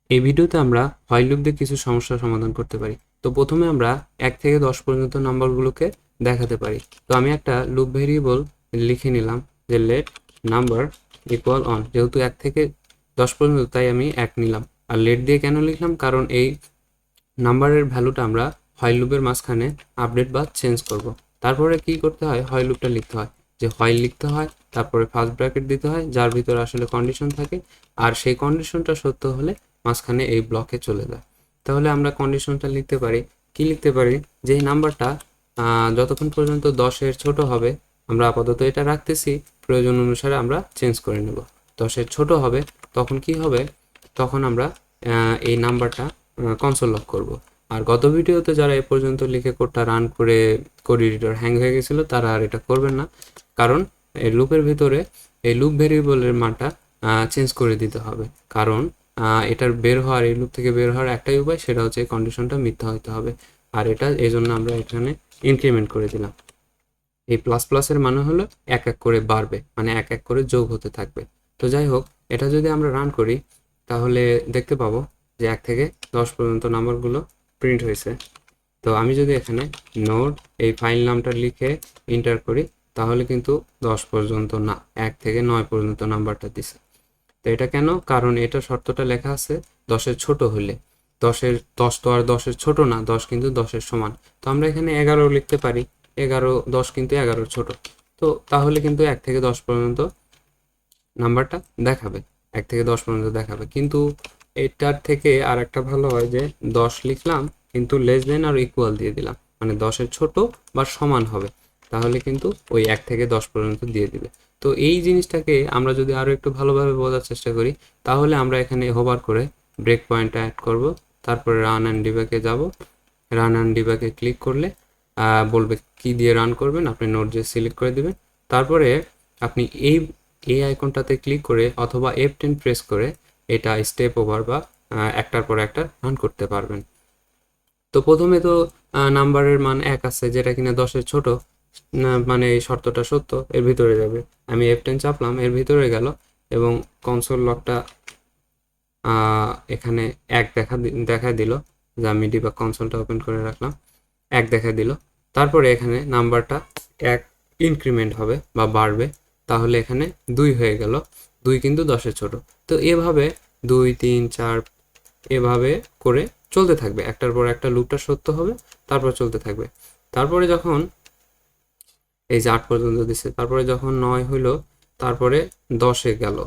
এই ভিডিওতে আমরা হোয়াইল লুপ দিয়ে কিছু সমস্যার সমাধান করতে পারি। তো প্রথমে আমরা 1 থেকে 10 পর্যন্ত নাম্বারগুলোকে দেখাতে পারি। তো আমি একটা লুপ ভেরিয়েবল লিখে নিলাম যে লেট নাম্বার ইকুয়াল অন, যেহেতু 1 থেকে 10 পর্যন্ত তাই আমি 1 নিলাম। আর লেট দিয়ে কেন লিখলাম, কারণ এই নাম্বারের ভ্যালুটা আমরা হোয়াইল লুপের মাঝখানে আপডেট বা চেঞ্জ করব। তারপরে কি করতে হয়, হোয়াইল লুপটা লিখতে হয়, যে হোয়াইল লিখতে হয়, তারপরে ফার্স্ট ব্র্যাকেট দিতে হয় যার ভিতরে আসলে কন্ডিশন থাকে, আর সেই কন্ডিশনটা সত্য হলে মাঝখানে এই ব্লকে চলে যায়। তাহলে আমরা কন্ডিশনটা লিখতে পারি, কি লিখতে পারি, যে এই নাম্বারটা যতক্ষণ পর্যন্ত 10-এর ছোট হবে, আমরা আপাতত এটা রাখতেছি, প্রয়োজন অনুসারে আমরা চেঞ্জ করে নেব। 10-এর ছোট হবে তখন কি হবে, তখন আমরা এই নাম্বারটা কনসোল লক করব। আর গত ভিডিওতে যারা এ পর্যন্ত লিখে কোডটা রান করে কোড এডিটর হ্যাং হয়ে গেছিলো তারা আর এটা করবেন না, কারণ এই লুপের ভিতরে এই লুপ ভেরিয়েবলের মানটা চেঞ্জ করে দিতে হবে। কারণ এটার বের হওয়ার, এই লুপ থেকে বের হওয়ার একটাই উপায়, সেটা হচ্ছে এই কন্ডিশনটা মিথ্যা হতে হবে। আর এটা এই জন্য আমরা এখানে ইনক্রিমেন্ট করে দিলাম। এই প্লাস প্লাসের মানে হলো এক এক করে বাড়বে, মানে এক এক করে যোগ হতে থাকবে। তো যাই হোক, এটা যদি আমরা রান করি তাহলে দেখতে পাবো যে 1 থেকে 10 পর্যন্ত নাম্বারগুলো প্রিন্ট হয়েছে। তো আমি যদি এখানে নোড এই ফাইল নামটা লিখে এন্টার করি তাহলে কিন্তু 10 পর্যন্ত না, 1 থেকে 9 পর্যন্ত নাম্বারটা দিছে। তো এটা কেন, কারণ এটা শর্তটা লেখা আছে 10-এর ছোট হলে। 10 তো আর 10-এর ছোট না, 10 কিন্তু 10-এর সমান। তো আমরা এখানে 11 লিখতে পারি, 11, 10 কিন্তু 11-র ছোট। তো তাহলে কিন্তু 1 থেকে 10 পর্যন্ত নাম্বারটা দেখাবে, 1 থেকে 10 পর্যন্ত দেখাবে। কিন্তু এটার থেকে আর একটা ভালো হয় যে 10 লিখলাম কিন্তু লেস দেন আর ইকুয়াল দিয়ে দিলাম, মানে 10-এর ছোট বা সমান হবে, তাহলে কিন্তু ওই 1 থেকে 10 পর্যন্ত দিয়ে দিবে। তো এই জিনিসটাকে আমরা যদি আরও একটু ভালোভাবে বোঝার চেষ্টা করি তাহলে আমরা এখানে হোভার করে ব্রেক পয়েন্টটা অ্যাড করব, তারপরে রান অ্যান্ড ডিবাগে যাব। রান অ্যান্ড ডিবাগে ক্লিক করলে বলবে কি দিয়ে রান করবেন, আপনি নোট যে সিলেক্ট করে দিবেন। তারপরে আপনি এই আইকনটাতে ক্লিক করে অথবা F10 প্রেস করে এটা স্টেপ ওভার বা একটার পর একটা রান করতে পারবেন। তো প্রথমে তো নাম্বারের মান 1 আছে, যেটা কিনা 10-এর ছোট, মানে এই শর্তটা সত্য, এর ভিতরে যাবে। আমি F10 চাপলাম, এর ভিতরে গেল এবং কনসোল লকটা এখানে 1 দেখা দিল, যে আমি ডিবাগ কনসোলটা ওপেন করে রাখলাম, 1 দেখা দিল। তারপরে এখানে নাম্বারটা 1 ইনক্রিমেন্ট হবে বা বাড়বে, তাহলে এখানে 2 হয়ে গেল, 2 কিন্তু 10-এর ছোট। তো এভাবে 2, 3, 4 এভাবে করে চলতে থাকবে, একটার পর একটা লুপটা সত্য হবে, তারপর চলতে থাকবে। তারপরে যখন এই যে 8 পর্যন্ত দিচ্ছে, তারপরে যখন 9 হইলো, তারপরে 10-এ গেল।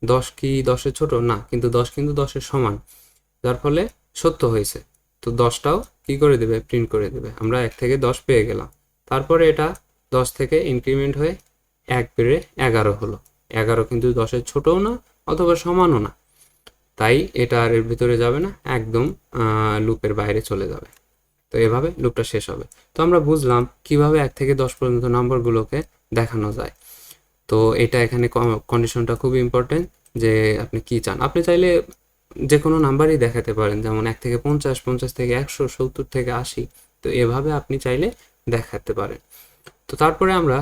10 কি 10-এর ছোট না, কিন্তু 10 কিন্তু 10-এর সমান, যার ফলে সত্য হয়েছে। তো 10টাও কি করে দেবে, প্রিন্ট করে দেবে। আমরা 1 থেকে 10 পেয়ে গেলাম। তারপরে এটা 10 থেকে ইনক্রিমেন্ট হয়ে 1 বেড়ে 11 হলো। 11 কিন্তু 10-এর ছোটও না অথবা সমানও না, তাই এটা আর এর ভিতরে যাবে না, একদম লুপের বাইরে চলে যাবে। তো এভাবে লুপটা শেষ হবে। তো আমরা বুঝলাম কিভাবে 1 থেকে 10 পর্যন্ত নাম্বারগুলোকে দেখানো যায়। তো এটা এখানে কন্ডিশনটা খুব ইম্পর্টেন্ট, যে আপনি কি চান। আপনি চাইলে যে কোনো নাম্বারই দেখাতে পারেন, যেমন 1 থেকে 50, 50 থেকে 100, 70 থেকে 80। তো এভাবে আপনি চাইলে দেখাতে পারেন। তো তারপরে আমরা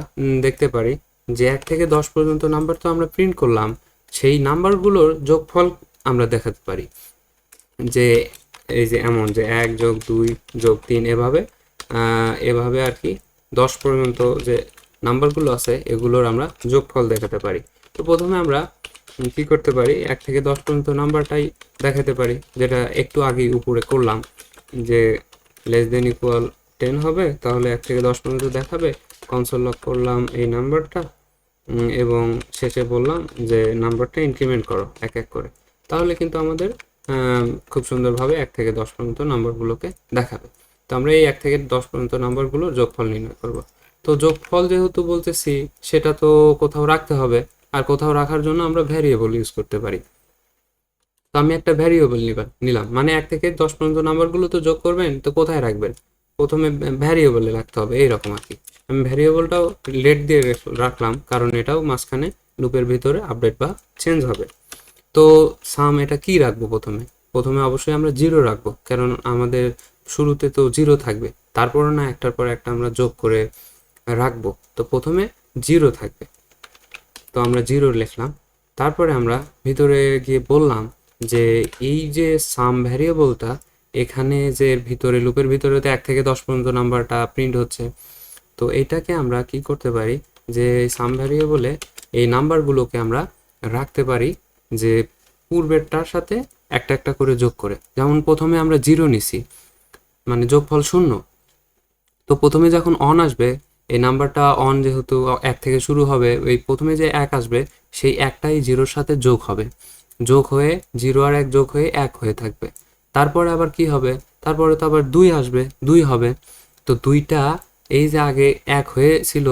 দেখতে পারি যে 1 থেকে 10 পর্যন্ত নাম্বার তো আমরা প্রিন্ট করলাম, সেই নাম্বারগুলোর যোগফল আমরা দেখাতে পারি, যে এই যে এমন যে 1 যোগ 2 যোগ 3 এভাবে এভাবে আর কি 10 পর্যন্ত যে নাম্বারগুলো আছে এগুলোর আমরা যোগফল দেখাতে পারি। তো প্রথমে আমরা কি করতে পারি, 1 থেকে 10 পর্যন্ত নাম্বারটাই দেখাতে পারি, যেটা একটু আগে উপরে করলাম, যে লেস দেন ইকুয়াল 10 হবে, তাহলে 1 থেকে 10 পর্যন্ত দেখাবে। কনসোল লক করলাম এই নাম্বারটা এবং শেষে বললাম যে নাম্বারটা ইনক্রিমেন্ট করো এক এক করে, তাহলে কিন্তু আমাদের খুব সুন্দরভাবে 1 থেকে 10 পর্যন্ত নাম্বারগুলোকে দেখাবে। তো আমরা এই 1 থেকে 10 পর্যন্ত নাম্বারগুলোর যোগফল নির্ণয় করব। তো যোগফল যেহেতু বলতেছি, সেটা তো কোথাও রাখতে হবে, আর কোথাও রাখার জন্য আমরা ভ্যারিয়েবল ইউজ করতে পারি। তো আমি একটা ভ্যারিয়েবল নিলাম, মানে 1 থেকে 10 পর্যন্ত নাম্বারগুলো তো যোগ করবেন, তো কোথায় রাখবেন, প্রথমে ভ্যারিয়েবলে রাখতে হবে, এইরকম আর কি। আমি ভ্যারিয়েবলটাও লেট দিয়ে রাখলাম, কারণ এটাও মাঝখানে লুপের ভিতরে আপডেট বা চেঞ্জ হবে। তো সাম এটা কি রাখবো, প্রথমে প্রথমে অবশ্যই আমরা 0 রাখবো, কারণ আমাদের শুরুতে তো 0 থাকবে, তারপরে না একটার পর একটা আমরা যোগ করে রাখবো। তো প্রথমে 0 থাকবে, তো আমরা 0 লিখলাম। তারপরে আমরা ভিতরে গিয়ে বললাম যে এই যে সাম ভ্যারিয়েবলটা এখানে যে ভিতরে লুপের ভিতরে তো 1 থেকে 10 পর্যন্ত নাম্বারটা প্রিন্ট হচ্ছে, তো এটাকে আমরা কি করতে পারি যে সাম ভ্যারিয়েবলে এই নাম্বারগুলোকে আমরা রাখতে পারি যে পূর্বেরটার সাথে একটা একটা করে যোগ করে। যেমন প্রথমে আমরা 0 নিছি, মানে যোগফল 0। তো প্রথমে যখন অন আসবে, এই নাম্বারটা অন যেহেতু 1 থেকে শুরু হবে, ওই প্রথমে যে 1 আসবে সেই একটাই 0-র সাথে যোগ হবে, যোগ হয়ে 0 আর 1 যোগ হয়ে 1 হয়ে থাকবে। তারপরে আবার কি হবে, তারপরে তো আবার 2 আসবে, 2 হবে। তো 2টা এই যে আগে 1 হয়েছিল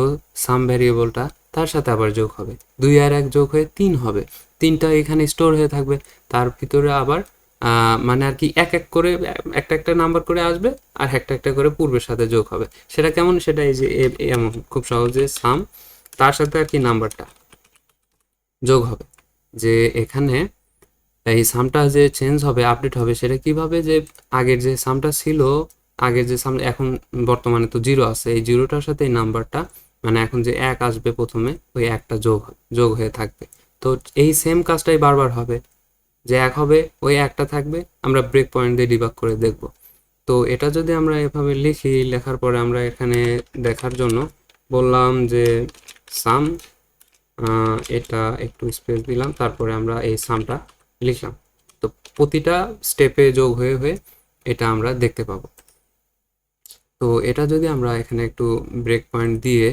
সাম ভ্যারিয়েবলটা, তার সাথে আবার যোগ হবে, 2 আর 1 যোগ হয়ে 3 হবে। 3টা এখানে স্টোর হয়ে থাকবে, তার ভিতরে আবার মানে আর কি এক এক করে একটা একটা নাম্বার করে আসবে, আর একটা একটা করে পূর্বের সাথে যোগ হবে। সেটা কেমন, সেটা এই যে এমন খুব সহজে সাম তার সাথে আর কি নাম্বারটা যোগ হবে। যে এখানে এই সামটা যে চেঞ্জ হবে, আপডেট হবে, সেটা কিভাবে, যে আগের যে সামটা ছিল, আগের যে সাম এখন বর্তমানে তো 0 আছে, এই 0টার সাথে এই নাম্বারটা মানে এখন যে 1 আসবে প্রথমে, ওই একটা যোগ হয়ে থাকবে। তো এই সেম কাজটাই বারবার হবে, যে 1 হবে ওই একটা থাকবে, আমরা ব্রেক পয়েন্ট দিয়ে ডিবাগ করে দেখব। তো এটা যদি আমরা এভাবে লিখি, লেখার পরে আমরা এখানে দেখার জন্য বললাম যে সাম, এটা একটু স্পেস দিলাম, তারপরে আমরা এই সামটা লিখলাম। তো প্রতিটা স্টেপে যোগ হয়ে হয়ে এটা আমরা দেখতে পাবো। তো এটা যদি আমরা এখানে একটু ব্রেক পয়েন্ট দিয়ে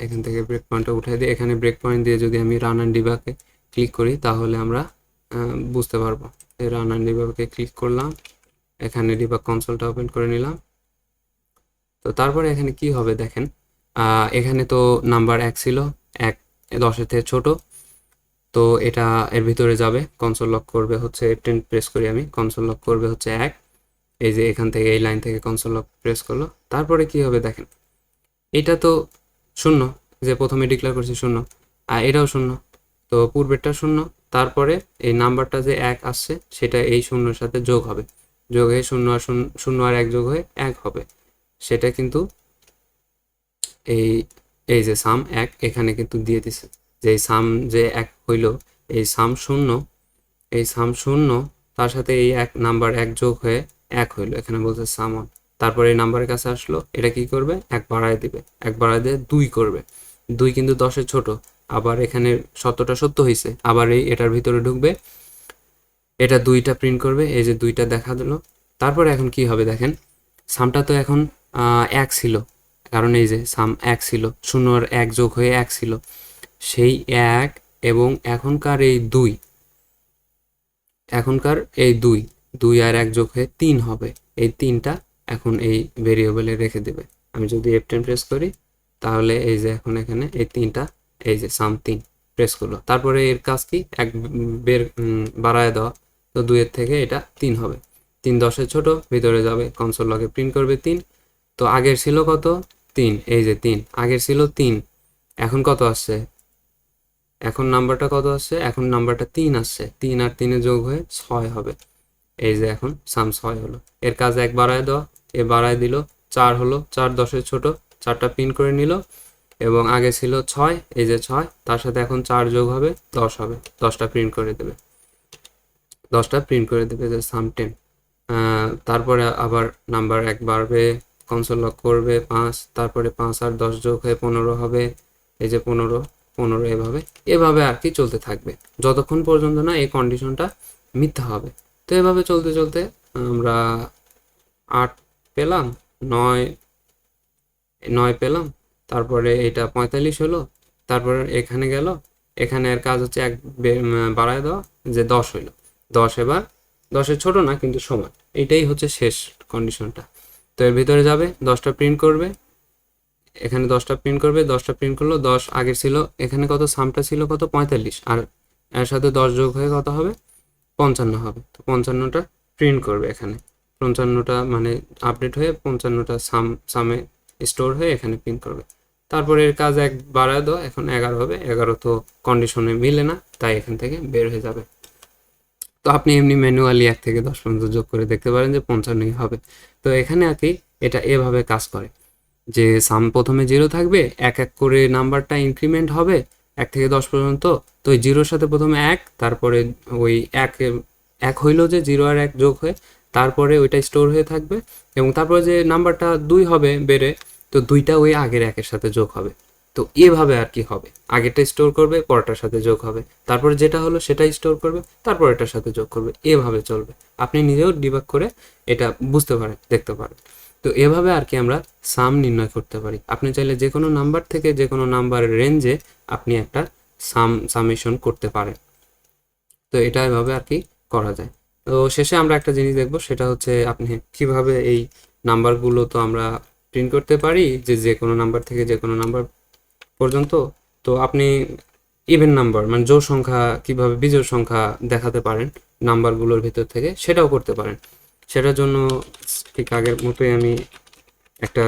এখান থেকে ব্রেক পয়েন্টটা উঠাই দিয়ে এখানে ব্রেক পয়েন্ট দিয়ে যদি আমি রান অ্যান্ড ডিবাগে ক্লিক করি, তাহলে আমরা বুঝতে পারবো। রান অ্যান্ড ডিবাগে ক্লিক করলাম, এখানে ডিবাগ কনসোলটা ওপেন করে নিলাম। তো তারপরে এখানে কি হবে দেখেন, এখানে তো নাম্বার 1 ছিল, 1 10-এর থেকে ছোট। তো এটা এর ভিতরে যাবে, কনসোল লক করবে হচ্ছে 10 প্রেস করি আমি, কনসোল লক করবে হচ্ছে 1। এই যে এখান থেকে এই লাইন থেকে কনসোল লক প্রেস করলো, তারপরে কি হবে দেখেন, এটা তো 0, যে প্রথমে ডিক্লেয়ার করছি 0, আর এটাও 0। তো পূর্বেরটা 0, তারপরে এই নাম্বারটা যে 1 আসছে সেটা এই 0-এর সাথে যোগ হবে, যোগ হয়ে 0 আর 0, 0 আর 1 যোগ হয়ে 1 হবে। সেটা কিন্তু এই এই যে সাম 1 এখানে কিন্তু দিয়ে দিছে, যে এই সাম যে 1 হইল, এই সাম 0, এই সাম 0 তার সাথে এই এক নাম্বার 1 যোগ হয়ে 1 হইলো, এখানে বলছে সাম 1। তারপরে এই নাম্বারের কাছে আসলো, এটা কি করবে, 1 বাড়ায় দিবে, 1 বাড়ায় দিয়ে 2 করবে। 2 কিন্তু 10-এর ছোট, আবার এখানে সত্যটা সত্য হয়েছে, আবার এই এটার ভিতরে ঢুকবে, এটা 2টা প্রিন্ট করবে, এই যে 2টা দেখা দিল। তারপরে এখন কি হবে দেখেন, সামটা তো এখন 1 ছিল, কারণ এই যে সাম 1 ছিল, 0 আর 1 যোগ হয়ে 1 ছিল, সেই 1 এবং এখনকার এই 2, এখনকার এই 2, 2 আর 1 যোগ হয়ে 3 হবে। এই 3টা এখন এই ভেরিয়েবলে রেখে দেবে। আমি যদি F10 প্রেস করি, তাহলে এই যে এখন এখানে এই 3টা, এই যে সাম 3 প্রেস করলো, তারপরে এর কাজ কি, 1 বাড়ায় দেওয়া। তো 2 এর থেকে এটা 3 হবে, 3 10-এর ছোট, ভিতরে যাবে, কনসোল লগে প্রিন্ট করবে 3। তো আগের ছিল কত, 3, এই যে 3, আগের ছিল 3, এখন কত আসছে, এখন নাম্বারটা কত আসছে, এখন নাম্বারটা 3 আসছে, 3 আর 3 যোগ হয়ে 6 হবে। এই যে এখন সাম 6 হলো, এর কাজ 1 বাড়ায় দেওয়া, এ বাড়ায় দিল, 4 হলো, 4 10-এর ছোট, 4টা প্রিন্ট করে নিল, এবং আগে ছিল 6, এই যে 6, তার সাথে এখন 4 যোগ হবে 10 হবে, 10টা প্রিন্ট করে দেবে, 10টা প্রিন্ট করে দেবে যে সাম 10। তারপরে আবার নাম্বার 1 বাড়বে, কনসোল লক করবে 5, তারপরে 5 আর 10 যোগ হয়ে 15 হবে, এই যে 15, 15 এভাবে এভাবে আর কি চলতে থাকবে, যতক্ষণ পর্যন্ত না এই কন্ডিশনটা মিথ্যা হবে। তো এভাবে চলতে চলতে আমরা 8 পেলাম, 9 9 পেলাম, তারপরে এটা 45 হলো, তারপরে এখানে গেল, এখানে এর কাজ হচ্ছে 1 বাড়ায় দেওয়া, যে 10 হইলো, 10 এবার 10-এর ছোট না কিন্তু সমান, এইটাই হচ্ছে শেষ কন্ডিশনটা। তো এর ভিতরে যাবে, 10টা প্রিন্ট করবে, এখানে 10টা প্রিন্ট করবে, 10টা প্রিন্ট করলো, 10 আগের ছিল, এখানে কত সামটা ছিল কত 45, আর এর সাথে 10 যোগ হয়ে কত হবে, 55 হবে। তো 55টা প্রিন্ট করবে এখানে, 55টা মানে আপডেট হয়ে 55টা সামে স্টোর হয়ে এখানে প্রিন্ট করবে। তারপরে এর কাজ 1 বাড়ায় দাও, এখন 11 হবে, 11 তো কন্ডিশনে মিলে না, তাই এখান থেকে বের হয়ে যাবে। তো আপনি এমনি ম্যানুয়ালি 1 থেকে 10 পর্যন্ত যোগ করে দেখতে পারেন যে 55ই হবে। তো এখানে আর কি এটা এভাবে কাজ করে, যে সাম প্রথমে 0 থাকবে, এক এক করে নাম্বারটা ইনক্রিমেন্ট হবে, 1 থেকে 10 পর্যন্ত। তো ওই জিরোর সাথে প্রথমে 1, তারপরে ওই 1 1 হইলো যে 0 আর 1 যোগ হয়ে, তারপরে ওইটা স্টোর হয়ে থাকবে, এবং তারপরে যে নাম্বারটা 2 হবে বেড়ে, তো 2টা ওই আগের 1-এর সাথে যোগ হবে। তো এভাবে আর কি হবে, আগেরটা স্টোর করবে, পরটার সাথে যোগ হবে, তারপরে যেটা হলো সেটাই স্টোর করবে, তারপর এটার সাথে যোগ করবে, এভাবে চলবে। আপনি নিজেও ডিবাগ করে এটা বুঝতে পারেন, দেখতে পারেন। তো এভাবে আর কি আমরা সাম নির্ণয় করতে পারি। আপনি চাইলে যে কোনো নাম্বার থেকে যে কোনো নাম্বারের রেঞ্জে আপনি একটা সামেশন করতে পারেন। তো এটা এভাবে আর কি করা যায়। তো শেষে আমরা একটা জিনিস দেখব, সেটা হচ্ছে আপনি কিভাবে এই নাম্বারগুলো তো আমরা প্রিন্ট করতে পারি, যে যে কোনো নাম্বার থেকে যে কোনো নাম্বার পর্যন্ত। তো আপনি ইভেন নাম্বার মানে জোড় সংখ্যা কিভাবে বিজোড় সংখ্যা দেখাতে পারেন নাম্বারগুলোর ভিতর থেকে, সেটাও করতে পারেন। সেটার জন্য ঠিক আগের মতোই আমি একটা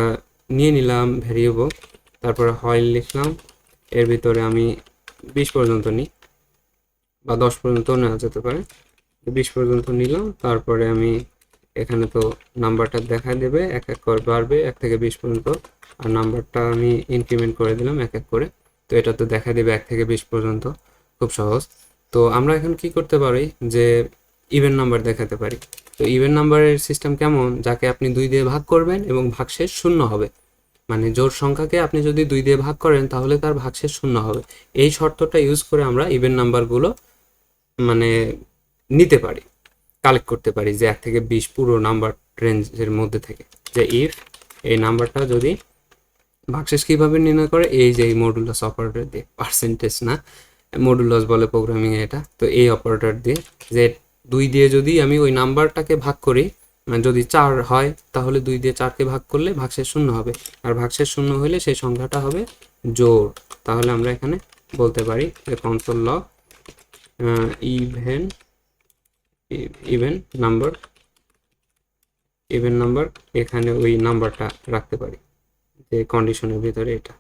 নিয়ে নিলাম ভ্যারিয়েবল, তারপরে হয় লিখলাম, এর ভিতরে আমি 20 পর্যন্ত নিই, বা 10 পর্যন্ত নেওয়া যেতে পারে। 20 পর্যন্ত নিলাম, তারপরে আমি এখানে তো নাম্বারটা দেখা দেবে, এক এক করে বাড়বে 1 থেকে 20 পর্যন্ত, আর নাম্বারটা আমি ইনক্রিমেন্ট করে দিলাম এক এক করে। তো এটা তো দেখা দেবে 1 থেকে 20 পর্যন্ত, খুব সহজ। তো আমরা এখন কি করতে পারি, যে ইভেন নাম্বার দেখাতে পারি। তো ইভেন নাম্বারের সিস্টেম কেমন, যাকে আপনি 2 দিয়ে ভাগ করবেন এবং ভাগশেষ 0 হবে, মানে জোড় সংখ্যাকে আপনি যদি 2 দিয়ে ভাগ করেন তাহলে তার ভাগশেষ 0 হবে। এই শর্তটা ইউজ করে আমরা ইভেন নাম্বারগুলো মানে নিতে পারি, কালেক্ট করতে পারি, যে 1 থেকে 20 পুরো নাম্বার রেঞ্জের মধ্যে থেকে, যে ইফ এই নাম্বারটা যদি ভাগশেষ কিভাবে নির্ণয় করে, এই যে এই মডুলাস অপারেটর দিয়ে, পার্সেন্টেজ না, মডুলাস বলে প্রোগ্রামিং এ এটা। তো এই অপারেটর দিয়ে, যে 2 দিয়ে যদি আমি ওই নাম্বারটাকে ভাগ করি, মানে যদি 4 হয় তাহলে 2 দিয়ে 4কে ভাগ করলে ভাগশেষ 0 হবে, আর ভাগশেষ 0 হলে সেই সংখ্যাটা হবে জোড়। তাহলে আমরা এখানে বলতে পারি যে console log even even number, even number, এখানে ওই নাম্বারটা রাখতে পারি, যে কন্ডিশনের ভিতরে এটা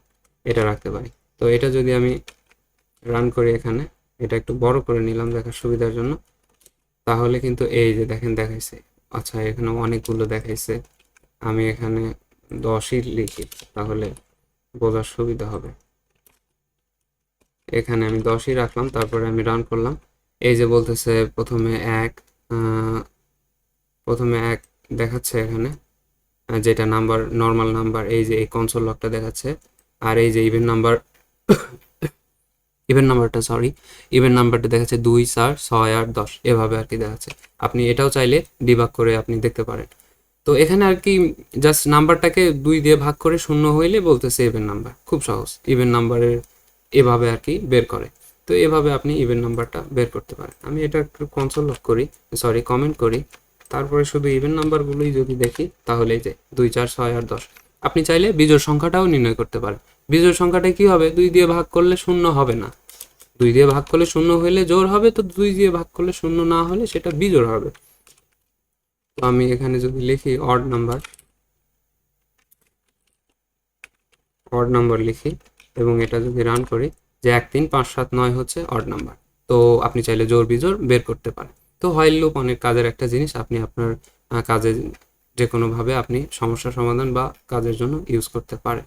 এটা রাখতে পারি। তো এটা যদি আমি রান করি, এখানে এটা একটু বড় করে নিলাম দেখার সুবিধার জন্য, তাহলে কিন্তু এই যে দেখেন দেখাইছে। আচ্ছা, এখানে অনেকগুলো দেখাইছে, আমি এখানে 10ই লিখি তাহলে বোঝার সুবিধা হবে। এখানে আমি 10ই রাখলাম, তারপরে আমি রান করলাম। এই যে বলতেছে প্রথমে এক দেখাচ্ছে এখানে, যেটা নাম্বার নর্মাল নাম্বার, এই যে এই কনসোল লকটা দেখাচ্ছে, আর এই যে ইভেন নাম্বার ইভেন নাম্বারটা দেখাচ্ছে 2, 4, 6 আর 10, এভাবে আর কি দেখাচ্ছে। আপনি এটাও চাইলে ডিবাগ করে আপনি দেখতে পারেন। তো এখানে আর কি জাস্ট নাম্বারটাকে 2 দিয়ে ভাগ করে 0 হইলে বলতেছে ইভেন নাম্বার, খুব সহজ। ইভেন নাম্বারের এভাবে আর কি বের করে। তো এভাবে আপনি ইভেন নাম্বারটা বের করতে পারেন। আমি এটা একটু কনসোল লক করি, কমেন্ট করি, তারপরে শুধু ইভেন নাম্বারগুলোই যদি দেখি, তাহলে এই যে 2, 4, 6 আর 10। আপনি চাইলে বিজোড় সংখ্যাটাও নির্ণয় করতে পারেন। বিজোড় সংখ্যাটা কি হবে, 2 দিয়ে ভাগ করলে 0 হবে না, 2 দিয়ে ভাগ করলে 0 হলে জোড় হবে, তো 2 দিয়ে ভাগ করলে 0 না হলে সেটা বিজোড় হবে। তো আমি এখানে যদি লিখি অড নাম্বার লিখি, এবং এটা যদি রান করি, যে 1, 3, 5, 7, 9 হচ্ছে অড নাম্বার। তো আপনি চাইলে জোড় বিজোড় বের করতে পারেন। তো হোয়াইল লুপ অনেক কাজের একটা জিনিস, আপনি আপনার কাজে যে কোনোভাবে আপনি সমস্যা সমাধান বা কাজের জন্য ইউজ করতে পারেন।